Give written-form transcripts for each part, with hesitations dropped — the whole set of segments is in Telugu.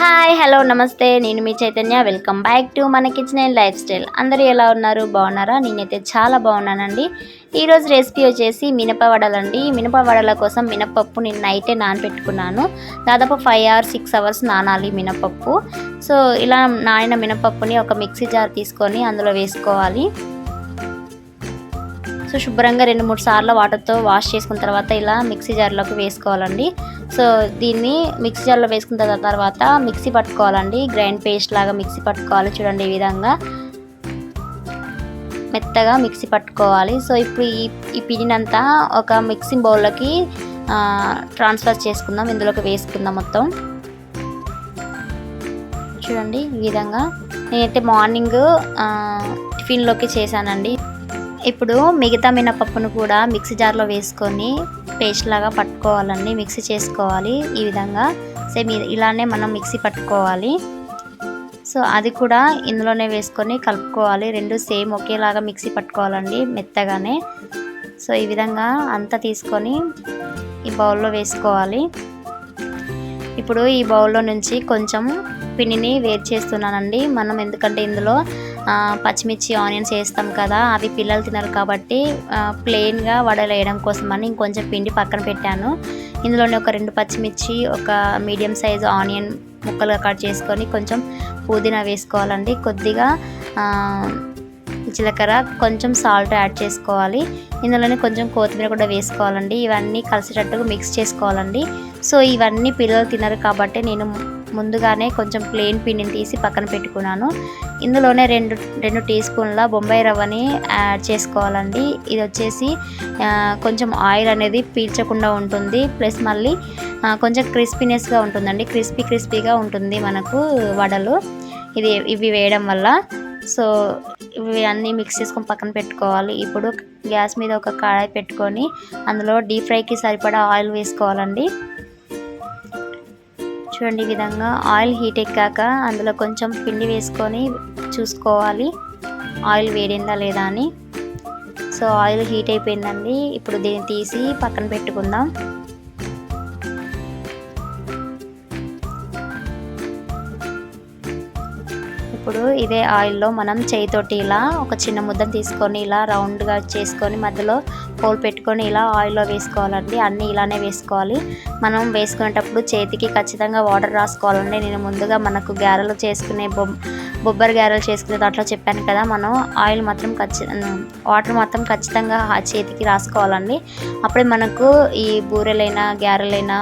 హాయ్ హలో నమస్తే, నేను మీ చైతన్య. వెల్కమ్ బ్యాక్ టు మన కిచెన్ అండ్ లైఫ్ స్టైల్. అందరూ ఎలా ఉన్నారు? బాగున్నారా? నేనైతే చాలా బాగున్నానండి. ఈరోజు రెసిపీ వచ్చేసి మినప వడలండి. మినప వడల కోసం మినపప్పు నేను నైటే నానబెట్టుకున్నాను. దాదాపు 5 or 6 hours నానాలి మినపప్పు. సో ఇలా నానిన మినపప్పుని ఒక మిక్సీ జార్ తీసుకొని అందులో వేసుకోవాలి. సో శుభ్రంగా 2-3 సార్లు వాటర్తో వాష్ చేసుకున్న తర్వాత ఇలా మిక్సీ జార్లోకి వేసుకోవాలండి. సో దీన్ని మిక్సీ జార్లో వేసుకున్న తర్వాత మిక్సీ పట్టుకోవాలండి. గ్రైండ్ పేస్ట్ లాగా మిక్సీ పట్టుకోవాలి. చూడండి ఈ విధంగా మెత్తగా మిక్సీ పట్టుకోవాలి. సో ఇప్పుడు ఈ పిండినంతా ఒక మిక్సింగ్ బౌల్లోకి ట్రాన్స్ఫర్ చేసుకుందాం. ఇందులోకి వేసుకుందాం మొత్తం. చూడండి ఈ విధంగా నేనైతే మార్నింగ్ టిఫిన్లోకి చేశానండి. ఇప్పుడు మిగతా మినపప్పును కూడా మిక్సీ జార్లో వేసుకొని పేస్ట్ లాగా పట్టుకోవాలండి. మిక్సీ చేసుకోవాలి ఈ విధంగా. సేమ్ ఇలానే మనం మిక్సీ పట్టుకోవాలి. సో అది కూడా ఇందులోనే వేసుకొని కలుపుకోవాలి. రెండు సేమ్ ఒకేలాగా మిక్సీ పట్టుకోవాలండి మెత్తగానే. సో ఈ విధంగా అంతా తీసుకొని ఈ బౌల్లో వేసుకోవాలి. ఇప్పుడు ఈ బౌల్లో నుంచి కొంచెం పిండిని వేరు చేస్తున్నానండి. మనం ఎందుకంటే ఇందులో పచ్చిమిర్చి ఆనియన్స్ వేస్తాం కదా, అవి పిల్లలు తినరు కాబట్టి ప్లెయిన్గా వడలు వేయడం కోసమని ఇంకొంచెం పిండి పక్కన పెట్టాను. ఇందులోనే ఒక 2 పచ్చిమిర్చి, ఒక మీడియం సైజు ఆనియన్ ముక్కలుగా కట్ చేసుకొని కొంచెం పుదీనా వేసుకోవాలండి. కొద్దిగా జీలకర్ర, కొంచెం సాల్ట్ యాడ్ చేసుకోవాలి. ఇందులోనే కొంచెం కొత్తిమీర కూడా వేసుకోవాలండి. ఇవన్నీ కలిసేటట్టుగా మిక్స్ చేసుకోవాలండి. సో ఇవన్నీ పిల్లలు తినరు కాబట్టి నేను ముందుగానే కొంచెం ప్లెయిన్ పిండిని తీసి పక్కన పెట్టుకున్నాను. ఇందులోనే 2 టీ స్పూన్ల బొంబాయి రవ్వని యాడ్ చేసుకోవాలండి. ఇది వచ్చేసి కొంచెం ఆయిల్ అనేది పీల్చకుండా ఉంటుంది. ప్లస్ మళ్ళీ కొంచెం క్రిస్పీనెస్గా ఉంటుందండి. క్రిస్పీగా ఉంటుంది మనకు వడలు ఇవి వేయడం వల్ల. సో ఇవి అన్నీ మిక్స్ చేసుకొని పక్కన పెట్టుకోవాలి. ఇప్పుడు గ్యాస్ మీద ఒక కడాయి పెట్టుకొని అందులో డీప్ ఫ్రైకి సరిపడా ఆయిల్ వేసుకోవాలండి. చూడండి ఈ విధంగా ఆయిల్ హీట్ ఎక్కాక అందులో కొంచెం పిండి వేసుకొని చూసుకోవాలి ఆయిల్ వేడిందా లేదా అని. సో ఆయిల్ హీట్ అయిపోయిందండి. ఇప్పుడు దీన్ని తీసి పక్కన పెట్టుకుందాం. ఇప్పుడు ఇదే ఆయిల్లో మనం చేయితోటి ఇలా ఒక చిన్న ముద్దను తీసుకొని ఇలా రౌండ్గా చేసుకొని మధ్యలో హోల్ పెట్టుకొని ఇలా ఆయిల్లో వేసుకోవాలండి. అన్నీ ఇలానే వేసుకోవాలి. మనం వేసుకునేటప్పుడు చేతికి ఖచ్చితంగా వాటర్ రాసుకోవాలండి. నేను ముందుగా మనకు గారెలు చేసుకునే బొబ్బరి గారెలు చేసుకునే దాంట్లో చెప్పాను కదా, మనం ఆయిల్ మాత్రం వాటర్ మాత్రం ఖచ్చితంగా చేతికి రాసుకోవాలండి. అప్పుడే మనకు ఈ బూరెలైనా గారెలైనా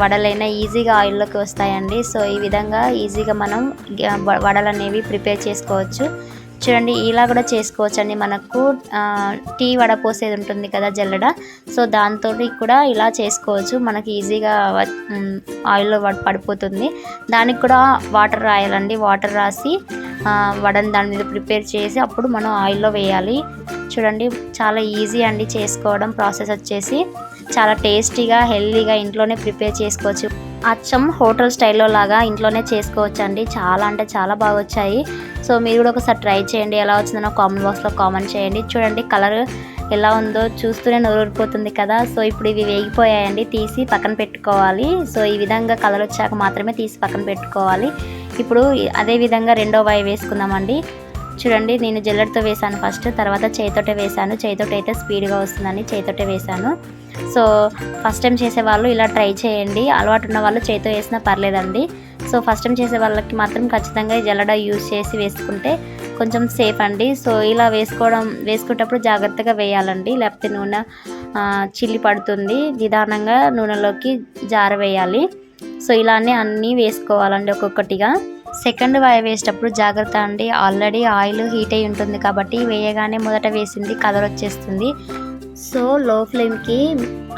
వడలైనా ఈజీగా ఆయిల్లోకి వస్తాయండి. సో ఈ విధంగా ఈజీగా మనం వడలు అనేవి ప్రిపేర్ చేసుకోవచ్చు. చూడండి ఇలా కూడా చేసుకోవచ్చు అండి. మనకు టీ వడ పోసేది ఉంటుంది కదా జల్లెడ, సో దాంతో కూడా ఇలా చేసుకోవచ్చు. మనకి ఈజీగా ఆయిల్లో పడిపోతుంది. దానికి కూడా వాటర్ రాయాలండి. వాటర్ రాసి వడని దాని మీద ప్రిపేర్ చేసి అప్పుడు మనం ఆయిల్లో వేయాలి. చూడండి చాలా ఈజీ అండి చేసుకోవడం. ప్రాసెస్ వచ్చేసి చాలా టేస్టీగా హెల్తీగా ఇంట్లోనే ప్రిపేర్ చేసుకోవచ్చు. అచ్చం హోటల్ స్టైల్లో లాగా ఇంట్లోనే చేసుకోవచ్చు అండి. చాలా అంటే చాలా బాగా వచ్చాయి. సో మీరు కూడా ఒకసారి ట్రై చేయండి. ఎలా వచ్చిందో కామెంట్ బాక్స్లో కామెంట్ చేయండి. చూడండి కలర్ ఎలా ఉందో చూస్తూనే నూరిపోతుంది కదా. సో ఇప్పుడు ఇవి వేగిపోయాయండి, తీసి పక్కన పెట్టుకోవాలి. సో ఈ విధంగా కలర్ వచ్చాక మాత్రమే తీసి పక్కన పెట్టుకోవాలి. ఇప్పుడు అదే విధంగా రెండో వాయి వేసుకుందామండి. చూడండి నేను జల్లెడతో వేసాను ఫస్ట్, తర్వాత చేయితోటే వేసాను. చేయితోటి అయితే స్పీడ్గా వస్తుందని చేయితోటే వేసాను. సో ఫస్ట్ టైం చేసేవాళ్ళు ఇలా ట్రై చేయండి. అలవాటు ఉన్న వాళ్ళు చేతితో వేసినా పర్లేదండి. సో ఫస్ట్ టైం చేసే వాళ్ళకి మాత్రం ఖచ్చితంగా జల్లెడ యూజ్ చేసి వేసుకుంటే కొంచెం సేఫ్ అండి. సో ఇలా వేసుకునేటప్పుడు జాగ్రత్తగా వేయాలండి, లేకపోతే నూనె చిల్లి పడుతుంది. నిదానంగా నూనెలోకి జారవేయాలి. సో ఇలానే అన్నీ వేసుకోవాలండి ఒక్కొక్కటిగా. సెకండ్ వాయి వేసేటప్పుడు జాగ్రత్త అండి. ఆల్రెడీ ఆయిల్ హీట్ అయి ఉంటుంది కాబట్టి వేయగానే మొదట వేసింది కలర్ వచ్చేస్తుంది. సో లో ఫ్లేమ్కి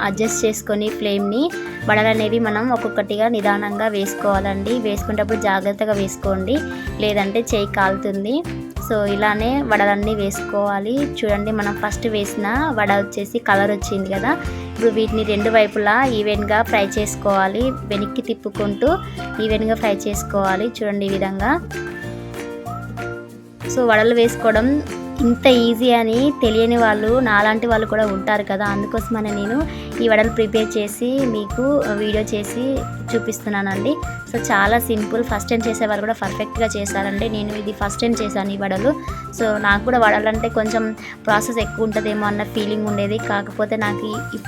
అడ్జస్ట్ చేసుకొని ఫ్లేమ్ని వడలు అనేవి మనం ఒక్కొక్కటిగా నిదానంగా వేసుకోవాలండి. వేసుకునేటప్పుడు జాగ్రత్తగా వేసుకోండి, లేదంటే చేయి కాలుతుంది. సో ఇలానే వడలన్నీ వేసుకోవాలి. చూడండి మనం ఫస్ట్ వేసిన వడ వచ్చేసి కలర్ వచ్చింది కదా. ఇప్పుడు వీటిని 2 వైపులా ఈవెన్గా ఫ్రై చేసుకోవాలి. వెనక్కి తిప్పుకుంటూ ఈవెన్గా ఫ్రై చేసుకోవాలి. చూడండి ఈ విధంగా. సో వడలు వేసుకోవడం ఇంత ఈజీ అని తెలియని వాళ్ళు నాలాంటి వాళ్ళు కూడా ఉంటారు కదా, అందుకోసమని నేను ఈ వడలు ప్రిపేర్ చేసి మీకు వీడియో చేసి చూపిస్తున్నానండి. సో చాలా సింపుల్, ఫస్ట్ టైం చేసేవారు కూడా పర్ఫెక్ట్గా చేశారండి. నేను ఇది ఫస్ట్ టైం చేశాను ఈ వడలు. సో నాకు కూడా వడలంటే కొంచెం ప్రాసెస్ ఎక్కువ ఉంటుందేమో అన్న ఫీలింగ్ ఉండేది. కాకపోతే నాకు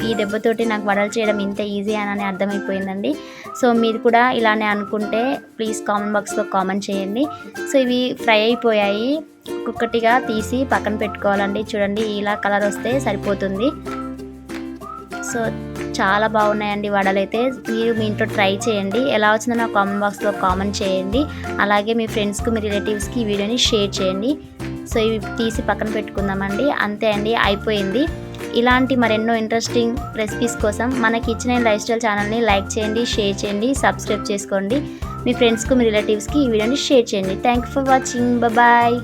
ఈ దెబ్బతోటి నాకు వడలు చేయడం ఇంత ఈజీ అని అర్థమైపోయిందండి. సో మీరు కూడా ఇలానే అనుకుంటే ప్లీజ్ కామెంట్ బాక్స్లో కామెంట్ చేయండి. సో ఇవి ఫ్రై అయిపోయాయి, ఒక్కొక్కటిగా తీసి పక్కన పెట్టుకోవాలండి. చూడండి ఇలా కలర్ వస్తే సరిపోతుంది. సో చాలా బాగున్నాయండి వడలైతే. మీరు మీ ఇంట్లో ట్రై చేయండి, ఎలా వచ్చిందో నా కామెంట్ బాక్స్లో కామెంట్ చేయండి. అలాగే మీ ఫ్రెండ్స్కి మీ రిలేటివ్స్కి ఈ వీడియోని షేర్ చేయండి. సో ఇవి తీసి పక్కన పెట్టుకుందామండి. అంతే అండి, అయిపోయింది. ఇలాంటి మరెన్నో ఇంట్రెస్టింగ్ రెసిపీస్ కోసం మన కిచెన్ అండ్ లైఫ్ స్టైల్ ఛానల్ని లైక్ చేయండి, షేర్ చేయండి, సబ్స్క్రైబ్ చేసుకోండి. మీ ఫ్రెండ్స్కి మీ రిలేటివ్స్కి ఈ వీడియోని షేర్ చేయండి. Thank you for watching. Bye.